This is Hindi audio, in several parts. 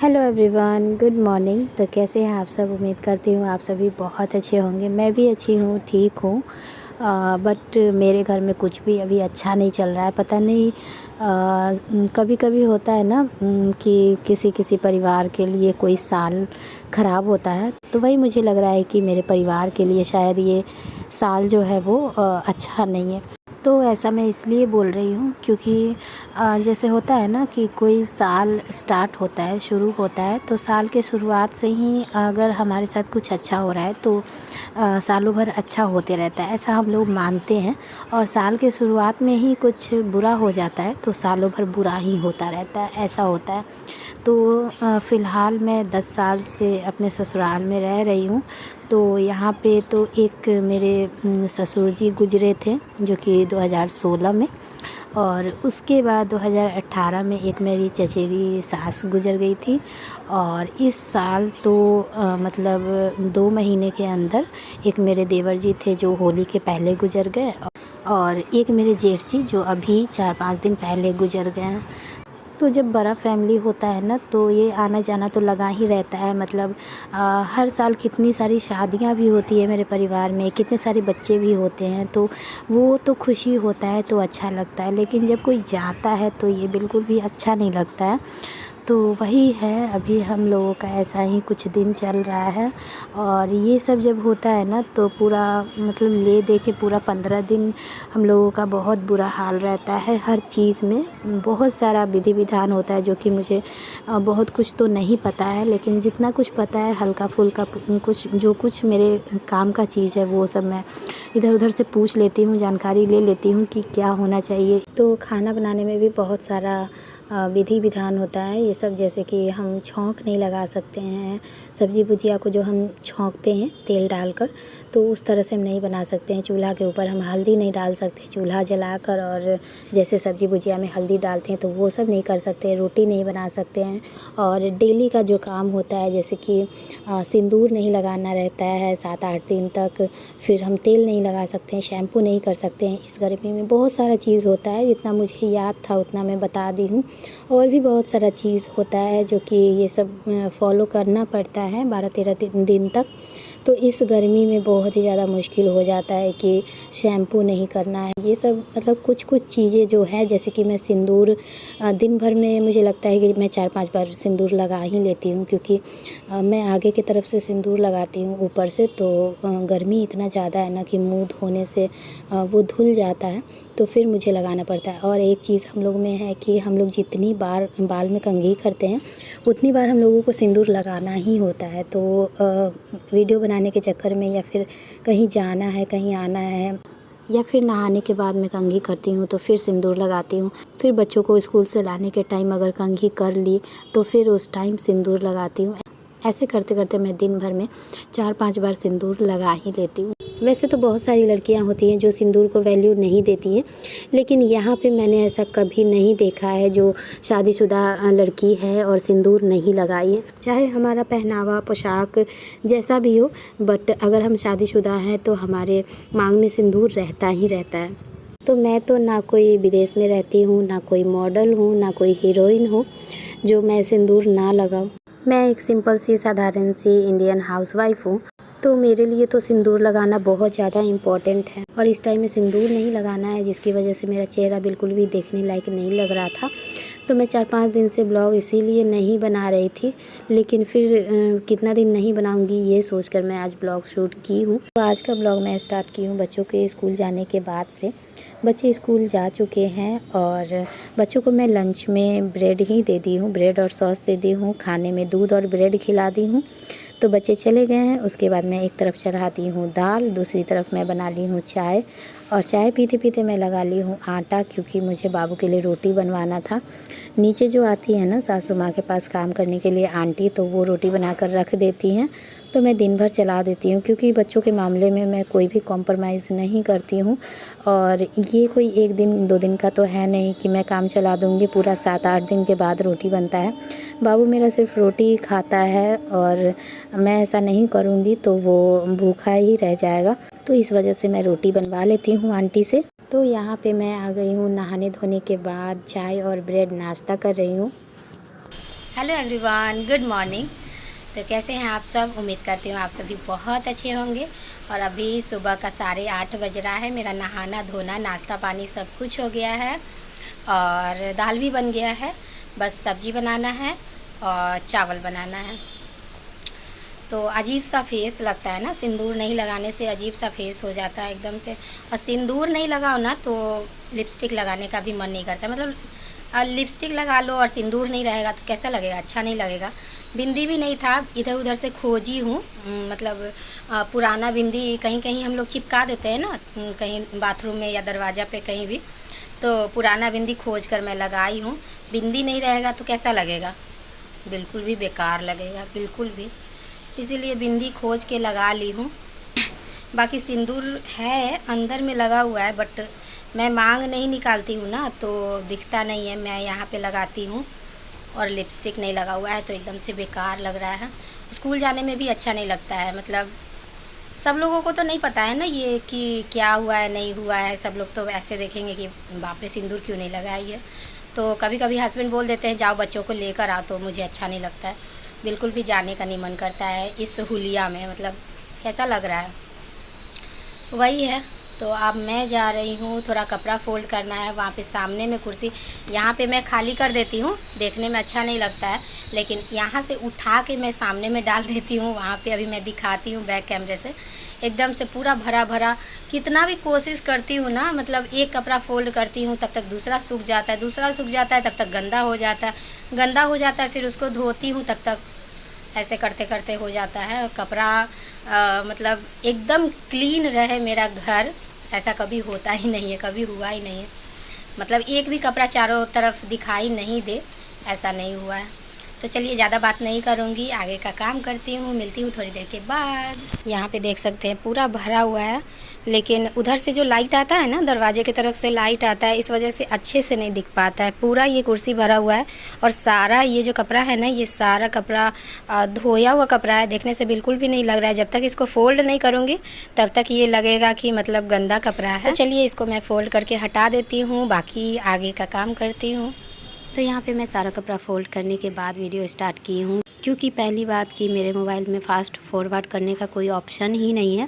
Hello everyone, good morning. तो कैसे हैं आप सब? उम्मीद करती हूँ आप सभी बहुत अच्छे होंगे। मैं भी अच्छी हूँ, ठीक हूँ। बट मेरे घर में कुछ भी अभी अच्छा नहीं चल रहा है। पता नहीं, कभी कभी होता है ना कि किसी किसी परिवार के लिए कोई साल ख़राब होता है। तो वही मुझे लग रहा है कि मेरे परिवार के लिए शायद ये साल जो है वो अच्छा नहीं है। तो ऐसा मैं इसलिए बोल रही हूँ क्योंकि जैसे होता है ना कि कोई साल स्टार्ट होता है, शुरू होता है, तो साल के शुरुआत से ही अगर हमारे साथ कुछ अच्छा हो रहा है तो सालों भर अच्छा होते रहता है, ऐसा हम लोग मानते हैं। और साल के शुरुआत में ही कुछ बुरा हो जाता है तो सालों भर बुरा ही होता रहता है, ऐसा होता है। तो फ़िलहाल मैं 10 साल से अपने ससुराल में रह रही हूँ। तो यहाँ पे तो एक मेरे ससुर जी गुज़रे थे जो कि 2016 में, और उसके बाद 2018 में एक मेरी चचेरी सास गुज़र गई थी। और इस साल तो मतलब 2 महीने के अंदर एक मेरे देवर जी थे जो होली के पहले गुज़र गए, और एक मेरे जेठ जी जो अभी 4-5 दिन पहले गुज़र गए हैं। तो जब बड़ा फैमिली होता है ना तो ये आना जाना तो लगा ही रहता है। मतलब हर साल कितनी सारी शादियां भी होती है मेरे परिवार में, कितने सारे बच्चे भी होते हैं, तो वो तो खुशी होता है तो अच्छा लगता है। लेकिन जब कोई जाता है तो ये बिल्कुल भी अच्छा नहीं लगता है। तो वही है, अभी हम लोगों का ऐसा ही कुछ दिन चल रहा है। और ये सब जब होता है ना तो पूरा मतलब ले दे के पूरा 15 दिन हम लोगों का बहुत बुरा हाल रहता है। हर चीज़ में बहुत सारा विधि विधान होता है जो कि मुझे बहुत कुछ तो नहीं पता है, लेकिन जितना कुछ पता है हल्का फुल्का कुछ जो कुछ मेरे काम का चीज़ है वो सब मैं इधर उधर से पूछ लेती हूँ, जानकारी ले लेती हूँ कि क्या होना चाहिए। तो खाना बनाने में भी बहुत सारा विधि विधान होता है। ये सब जैसे कि हम छौंक नहीं लगा सकते हैं, सब्ज़ी भुजिया को जो हम छौंकते हैं तेल डालकर, तो उस तरह से हम नहीं बना सकते हैं। चूल्हा के ऊपर हम हल्दी नहीं डाल सकते, चूल्हा जलाकर, और जैसे सब्ज़ी भुजिया में हल्दी डालते हैं तो वो सब नहीं कर सकते। रोटी नहीं बना सकते हैं। और डेली का जो काम होता है जैसे कि सिंदूर नहीं लगाना रहता है 7-8 दिन तक, फिर हम तेल नहीं लगा सकते हैं, शैम्पू नहीं कर सकते हैं। इस गर्मी में बहुत सारा चीज़ होता है, जितना मुझे याद था उतना मैं बता दी हूँ। और भी बहुत सारा चीज़ होता है जो कि ये सब फॉलो करना पड़ता है 12-13 दिन तक। तो इस गर्मी में बहुत ही ज़्यादा मुश्किल हो जाता है कि शैम्पू नहीं करना है। ये सब मतलब कुछ कुछ चीज़ें जो है, जैसे कि मैं सिंदूर दिन भर में मुझे लगता है कि मैं 4-5 बार सिंदूर लगा ही लेती हूँ, क्योंकि मैं आगे की तरफ से सिंदूर लगाती हूँ ऊपर से। तो गर्मी इतना ज़्यादा है ना कि मुँह धोने से वो धुल जाता है, तो फिर मुझे लगाना पड़ता है। और एक चीज़ हम लोग में है कि हम लोग जितनी बार बाल में कंघी करते हैं उतनी बार हम लोगों को सिंदूर लगाना ही होता है। तो वीडियो बनाने के चक्कर में, या फिर कहीं जाना है, कहीं आना है, या फिर नहाने के बाद मैं कंघी करती हूँ तो फिर सिंदूर लगाती हूँ। फिर बच्चों को स्कूल से लाने के टाइम अगर कंघी कर ली तो फिर उस टाइम सिंदूर लगाती हूँ। ऐसे करते करते मैं दिन भर में 4-5 बार सिंदूर लगा ही लेती हूँ। वैसे तो बहुत सारी लड़कियां होती हैं जो सिंदूर को वैल्यू नहीं देती हैं, लेकिन यहाँ पे मैंने ऐसा कभी नहीं देखा है जो शादीशुदा लड़की है और सिंदूर नहीं लगाई है। चाहे हमारा पहनावा पोशाक जैसा भी हो, बट अगर हम शादीशुदा हैं तो हमारे मांग में सिंदूर रहता ही रहता है। तो मैं तो ना कोई विदेश में रहती हूँ, ना कोई मॉडल हूँ, ना कोई हीरोइन हूँ जो मैं सिंदूर ना लगाऊँ। मैं एक सिंपल सी साधारण सी इंडियन हाउसवाइफ हूँ। तो मेरे लिए तो सिंदूर लगाना बहुत ज़्यादा इम्पॉर्टेंट है, और इस टाइम में सिंदूर नहीं लगाना है जिसकी वजह से मेरा चेहरा बिल्कुल भी देखने लायक नहीं लग रहा था। तो मैं 4-5 दिन से ब्लॉग इसीलिए नहीं बना रही थी, लेकिन फिर कितना दिन नहीं बनाऊंगी ये सोचकर मैं आज ब्लॉग शूट की हूँ। तो आज का ब्लॉग मैं स्टार्ट की हूँ बच्चों के स्कूल जाने के बाद से। बच्चे स्कूल जा चुके हैं और बच्चों को मैं लंच में ब्रेड ही दे दी हूँ, ब्रेड और सॉस दे दी हूँ, खाने में दूध और ब्रेड खिला दी हूँ। तो बच्चे चले गए हैं। उसके बाद मैं एक तरफ चढ़ाती हूँ दाल, दूसरी तरफ मैं बना ली हूँ चाय, और चाय पीते पीते मैं लगा ली हूँ आटा, क्योंकि मुझे बाबू के लिए रोटी बनवाना था। नीचे जो आती है ना सासू माँ के पास काम करने के लिए आंटी, तो वो रोटी बनाकर रख देती हैं। तो मैं दिन भर चला देती हूँ, क्योंकि बच्चों के मामले में मैं कोई भी कॉम्प्रोमाइज़ नहीं करती हूँ। और ये कोई 1 दिन 2 दिन का तो है नहीं कि मैं काम चला दूँगी, पूरा 7-8 दिन के बाद रोटी बनता है। बाबू मेरा सिर्फ रोटी खाता है, और मैं ऐसा नहीं करूँगी तो वो भूखा ही रह जाएगा। तो इस वजह से मैं रोटी बनवा लेती हूँ आंटी से। तो यहाँ पे मैं आ गई हूँ नहाने धोने के बाद, चाय और ब्रेड नाश्ता कर रही हूँ। Hello everyone, good morning. तो कैसे हैं आप सब? उम्मीद करती हूँ आप सभी बहुत अच्छे होंगे। और अभी सुबह का 8:30 बज रहा है। मेरा नहाना धोना नाश्ता पानी सब कुछ हो गया है और दाल भी बन गया है। बस सब्ज़ी बनाना है और चावल बनाना है। तो अजीब सा फेस लगता है ना, सिंदूर नहीं लगाने से अजीब सा फेस हो जाता है एकदम से। और सिंदूर नहीं लगाओ ना तो लिपस्टिक लगाने का भी मन नहीं करता। मतलब लिपस्टिक लगा लो और सिंदूर नहीं रहेगा तो कैसा लगेगा? अच्छा नहीं लगेगा। बिंदी भी नहीं था, इधर उधर से खोजी हूँ। मतलब पुराना बिंदी कहीं कहीं हम लोग चिपका देते हैं ना, कहीं बाथरूम में या दरवाज़ा पे कहीं भी। तो पुराना बिंदी खोज कर मैं लगाई हूँ। बिंदी नहीं रहेगा तो कैसा लगेगा? बिल्कुल भी बेकार लगेगा, बिल्कुल भी। इसीलिए बिंदी खोज के लगा ली हूँ। बाकी सिंदूर है अंदर में लगा हुआ है, बट मैं मांग नहीं निकालती हूँ ना तो दिखता नहीं है। मैं यहाँ पे लगाती हूँ और लिपस्टिक नहीं लगा हुआ है तो एकदम से बेकार लग रहा है। स्कूल जाने में भी अच्छा नहीं लगता है। मतलब सब लोगों को तो नहीं पता है ना ये कि क्या हुआ है नहीं हुआ है। सब लोग तो ऐसे देखेंगे कि बाप रे सिंदूर क्यों नहीं लगाई है। तो कभी कभी हस्बैंड बोल देते हैं जाओ बच्चों को लेकर आओ, तो मुझे अच्छा नहीं लगता है। बिल्कुल भी जाने का नहीं मन करता है इस हुलिया में। मतलब कैसा लग रहा है, वही है। तो अब मैं जा रही हूँ, थोड़ा कपड़ा फोल्ड करना है। वहाँ पे सामने में कुर्सी, यहाँ पे मैं खाली कर देती हूँ, देखने में अच्छा नहीं लगता है। लेकिन यहाँ से उठा के मैं सामने में डाल देती हूँ। वहाँ पे अभी मैं दिखाती हूँ बैक कैमरे से। एकदम से पूरा भरा भरा, कितना भी कोशिश करती हूँ ना, मतलब एक कपड़ा फोल्ड करती हूँ तब तक दूसरा सूख जाता है, दूसरा सूख जाता है तब तक गंदा हो जाता है, गंदा हो जाता है फिर उसको धोती हूँ तब तक ऐसे करते करते हो जाता है कपड़ा। मतलब एकदम क्लीन रहे मेरा घर, ऐसा कभी होता ही नहीं है, कभी हुआ ही नहीं है। मतलब एक भी कपड़ा चारों तरफ दिखाई नहीं दे, ऐसा नहीं हुआ है। तो चलिए ज़्यादा बात नहीं करूँगी, आगे का काम करती हूँ, मिलती हूँ थोड़ी देर के बाद। यहाँ पे देख सकते हैं पूरा भरा हुआ है, लेकिन उधर से जो लाइट आता है ना, दरवाजे की तरफ से लाइट आता है, इस वजह से अच्छे से नहीं दिख पाता है। पूरा ये कुर्सी भरा हुआ है और सारा ये जो कपड़ा है ना, ये सारा कपड़ा धोया हुआ कपड़ा है। देखने से बिल्कुल भी नहीं लग रहा है। जब तक इसको फ़ोल्ड नहीं करूँगी तब तक ये लगेगा कि मतलब गंदा कपड़ा है। तो चलिए इसको मैं फ़ोल्ड करके हटा देती हूँ, बाकी आगे का काम करती हूँ। तो यहाँ पे मैं सारा कपड़ा फ़ोल्ड करने के बाद वीडियो स्टार्ट की हूँ, क्योंकि पहली बात कि मेरे मोबाइल में फ़ास्ट फॉरवर्ड करने का कोई ऑप्शन ही नहीं है।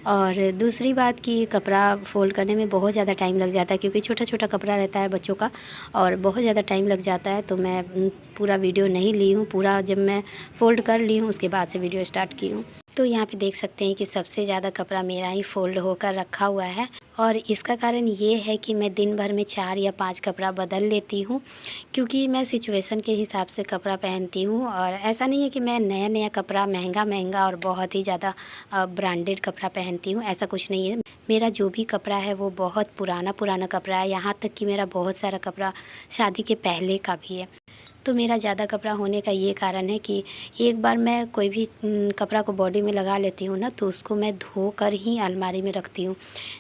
और दूसरी बात कि कपड़ा फ़ोल्ड करने में बहुत ज़्यादा टाइम लग जाता है, क्योंकि छोटा छोटा कपड़ा रहता है बच्चों का और बहुत ज़्यादा टाइम लग जाता है। तो मैं पूरा वीडियो नहीं ली हूँ। पूरा जब मैं फ़ोल्ड कर ली हूँ उसके बाद से वीडियो स्टार्ट की हूँ। तो यहाँ पे देख सकते हैं कि सबसे ज़्यादा कपड़ा मेरा ही फ़ोल्ड होकर रखा हुआ है। और इसका कारण ये है कि मैं दिन भर में 4 या 5 कपड़ा बदल लेती हूँ, क्योंकि मैं सिचुएशन के हिसाब से कपड़ा पहनती हूँ। और ऐसा नहीं है कि मैं नया नया कपड़ा महंगा महंगा और बहुत ही ज़्यादा ब्रांडेड कपड़ा पहनती हूँ, ऐसा कुछ नहीं है। मेरा जो भी कपड़ा है वो बहुत पुराना पुराना कपड़ा है। यहाँ तक कि मेरा बहुत सारा कपड़ा शादी के पहले का भी है। तो मेरा ज़्यादा कपड़ा होने का ये कारण है कि एक बार मैं कोई भी कपड़ा को बॉडी में लगा लेती हूँ ना, तो उसको मैं धोकर ही अलमारी में रखती हूँ,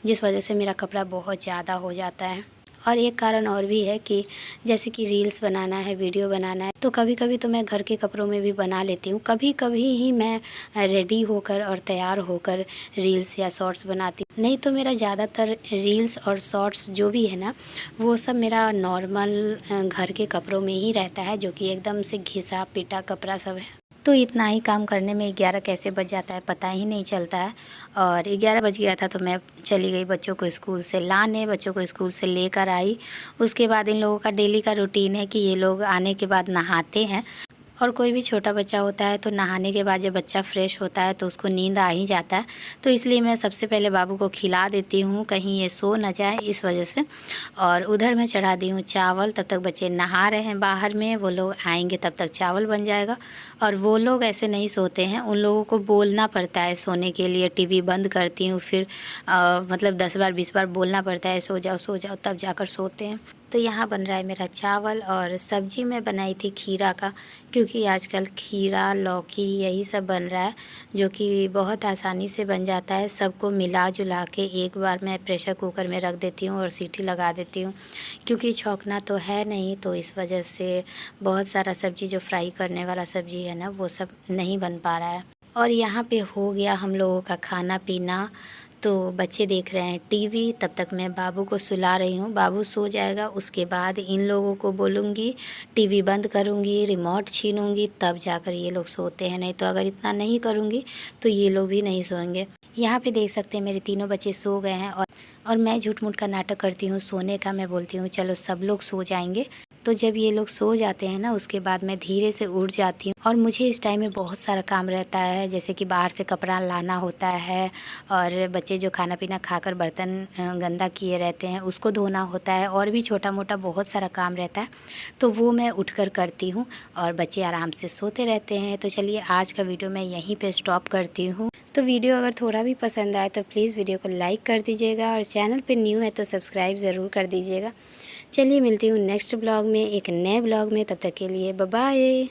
जिस वजह से मेरा कपड़ा बहुत ज़्यादा हो जाता है। और एक कारण और भी है कि जैसे कि रील्स बनाना है, वीडियो बनाना है, तो कभी कभी तो मैं घर के कपड़ों में भी बना लेती हूँ। कभी कभी ही मैं रेडी होकर और तैयार होकर रील्स या शॉर्ट्स बनाती हूँ। नहीं तो मेरा ज़्यादातर रील्स और शॉर्ट्स जो भी है ना, वो सब मेरा नॉर्मल घर के कपड़ों में ही रहता है, जो कि एकदम से घिसा पिटा कपड़ा सब है। तो इतना ही काम करने में 11 कैसे बज जाता है पता ही नहीं चलता है। और 11 बज गया था तो मैं चली गई बच्चों को स्कूल से लाने, बच्चों को स्कूल से लेकर आई। उसके बाद इन लोगों का डेली का रूटीन है कि ये लोग आने के बाद नहाते हैं। और कोई भी छोटा बच्चा होता है तो नहाने के बाद जब बच्चा फ्रेश होता है तो उसको नींद आ ही जाता है। तो इसलिए मैं सबसे पहले बाबू को खिला देती हूँ, कहीं ये सो न जाए इस वजह से। और उधर मैं चढ़ा दी हूँ चावल। तब तक बच्चे नहा रहे हैं बाहर में, वो लोग आएंगे तब तक चावल बन जाएगा। और वो लोग ऐसे नहीं सोते हैं, उन लोगों को बोलना पड़ता है सोने के लिए। टीवी बंद करती हूँ, फिर मतलब 10 बार 20 बार बोलना पड़ता है सो जाओ तब जाकर सोते हैं। तो यहाँ बन रहा है मेरा चावल। और सब्जी मैं बनाई थी खीरा का, क्योंकि आजकल खीरा लौकी यही सब बन रहा है, जो कि बहुत आसानी से बन जाता है। सबको मिला जुला के एक बार मैं प्रेशर कुकर में रख देती हूँ और सीटी लगा देती हूँ, क्योंकि छौंकना तो है नहीं। तो इस वजह से बहुत सारा सब्ज़ी जो फ्राई करने वाला सब्ज़ी है ना, वो सब नहीं बन पा रहा है। और यहाँ पे हो गया हम लोगों का खाना पीना। तो बच्चे देख रहे हैं टीवी, तब तक मैं बाबू को सुला रही हूँ। बाबू सो जाएगा, उसके बाद इन लोगों को बोलूँगी, टीवी बंद करूँगी, रिमोट छीनूँगी, तब जाकर ये लोग सोते हैं। नहीं तो अगर इतना नहीं करूँगी तो ये लोग भी नहीं सोएंगे। यहाँ पे देख सकते हैं मेरे तीनों बच्चे सो गए हैं और मैं झूठ-मूठ का नाटक करती हूँ सोने का। मैं बोलती हूँ चलो सब लोग सो जाएंगे। तो जब ये लोग सो जाते हैं ना, उसके बाद मैं धीरे से उठ जाती हूँ और मुझे इस टाइम में बहुत सारा काम रहता है, जैसे कि बाहर से कपड़ा लाना होता है और बच्चे जो खाना पीना खाकर बर्तन गंदा किए रहते हैं उसको धोना होता है, और भी छोटा मोटा बहुत सारा काम रहता है। तो वो मैं उठकर करती हूँ और बच्चे आराम से सोते रहते हैं। तो चलिए आज का वीडियो मैं यहीं पे स्टॉप करती हूँ। तो वीडियो अगर थोड़ा भी पसंद आए तो प्लीज़ वीडियो को लाइक कर दीजिएगा और चैनल पे न्यू है तो सब्सक्राइब ज़रूर कर दीजिएगा। चलिए मिलती हूँ नेक्स्ट ब्लॉग में, एक नए ब्लॉग में। तब तक के लिए बाय बाय।